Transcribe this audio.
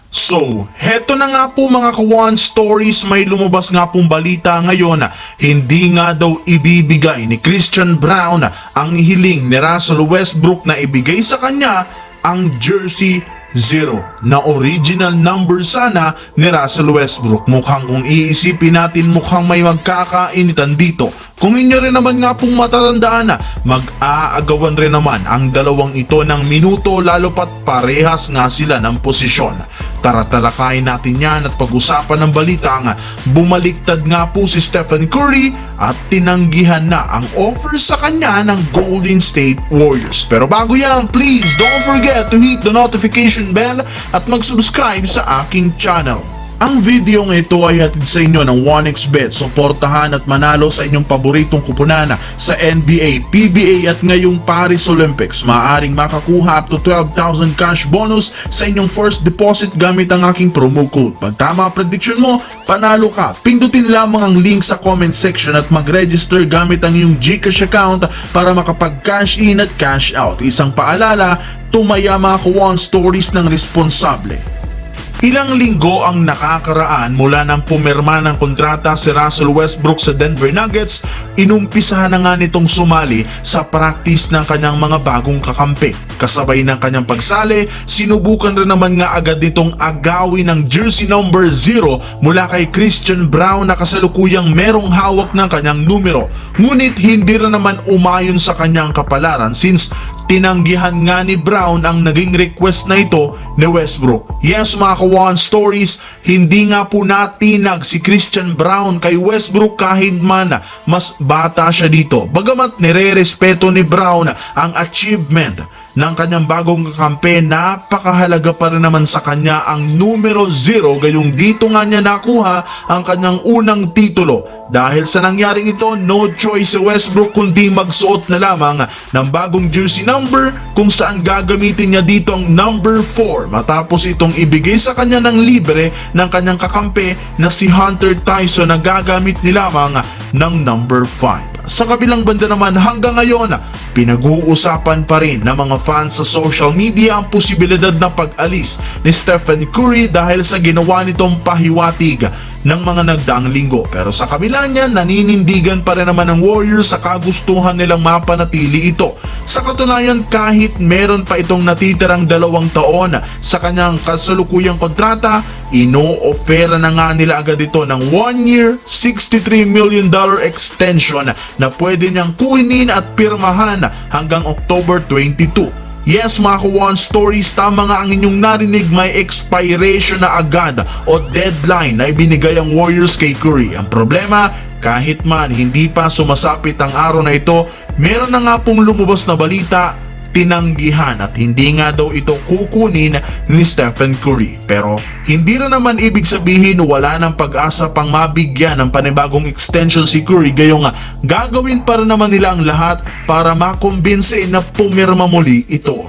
So, heto na nga po mga Kawan Stories, may lumabas nga pong balita ngayon na hindi nga daw ibibigay ni Christian Braun ang hiling ni Russell Westbrook na ibigay sa kanya ang jersey 0 na original number sana ni Russell Westbrook. Mukhang kung iisipin natin, mukhang may magkakainitan dito. Kung inyo rin naman nga pong matatandaan na mag-aagawan rin naman ang dalawang ito ng minuto, lalo pat parehas nga sila ng posisyon. Tara talakayin natin yan at pag-usapan ng balita nga bumaliktad nga po si Stephen Curry at tinanggihan na ang offer sa kanya ng Golden State Warriors. Pero bago yan, please don't forget to hit the notification bell at mag-subscribe sa aking channel. Ang video ng ito ay hatid sa inyo ng 1xBet. Suportahan at manalo sa inyong paboritong kupunan sa NBA, PBA at ngayong Paris Olympics. Maaaring makakuha up to 12,000 cash bonus sa inyong first deposit gamit ang aking promo code. Pag tama ang prediction mo, panalo ka. Pindutin lamang ang link sa comment section at mag-register gamit ang iyong GCash account para makapag-cash in at cash out. Isang paalala, tumaya mga Kawan Stories ng responsable. Ilang linggo ang nakakaraan mula nang pumirma ng kontrata si Russell Westbrook sa Denver Nuggets, inumpisahan na nga nitong sumali sa practice ng kanyang mga bagong kakampi. Kasabay ng kanyang pagsali, sinubukan rin naman nga agad nitong agawin ng jersey number 0 mula kay Christian Braun na kasalukuyang merong hawak ng kanyang numero. Ngunit hindi rin naman umayon sa kanyang kapalaran since tinanggihan nga ni Braun ang naging request na ito ni Westbrook. Yes mga Kawan Stories, hindi nga po natinag si Christian Braun kay Westbrook kahit man mas bata siya dito. Bagamat nire-respeto ni Braun ang achievement ng kanyang bagong kakampi, napakahalaga pa rin naman sa kanya ang numero 0, gayong dito nga niya nakuha ang kanyang unang titulo. Dahil sa nangyaring ito, no choice si Westbrook kundi magsuot na lamang ng bagong jersey number kung saan gagamitin niya dito ang number 4 matapos itong ibigay sa kanya ng libre ng kanyang kakampi na si Hunter Tyson na gagamit ni lamang ng number 5. Sa kabilang banda naman, hanggang ngayon, pinag-uusapan pa rin ng mga fans sa social media ang posibilidad na pag-alis ni Stephen Curry dahil sa ginawa nitong pahiwatig ng mga nagdaang linggo. Pero sa kabila niyan, naninindigan pa rin naman ng Warriors sa kagustuhan nilang mapanatili ito. Sa katunayan, kahit meron pa itong natitirang 2 taon sa kanyang kasalukuyang kontrata, ino-ofera na nga nila agad ito ng 1-year, $63 million extension na pwede niyang kunin at pirmahan hanggang October 22. Yes mga Kawan Stories, tama nga ang inyong narinig, may expiration na agad o deadline na ibinigay ang Warriors kay Curry. Ang problema, kahit man hindi pa sumasapit ang araw na ito, meron na nga pong lumabas na balita, tinanggihan at hindi nga daw ito kukunin ni Stephen Curry. Pero hindi rin naman ibig sabihin wala ng pag-asa pang mabigyan ng panibagong extension si Curry, gayong gagawin pa rin naman nila ang lahat para makumbinse na pumirma muli ito.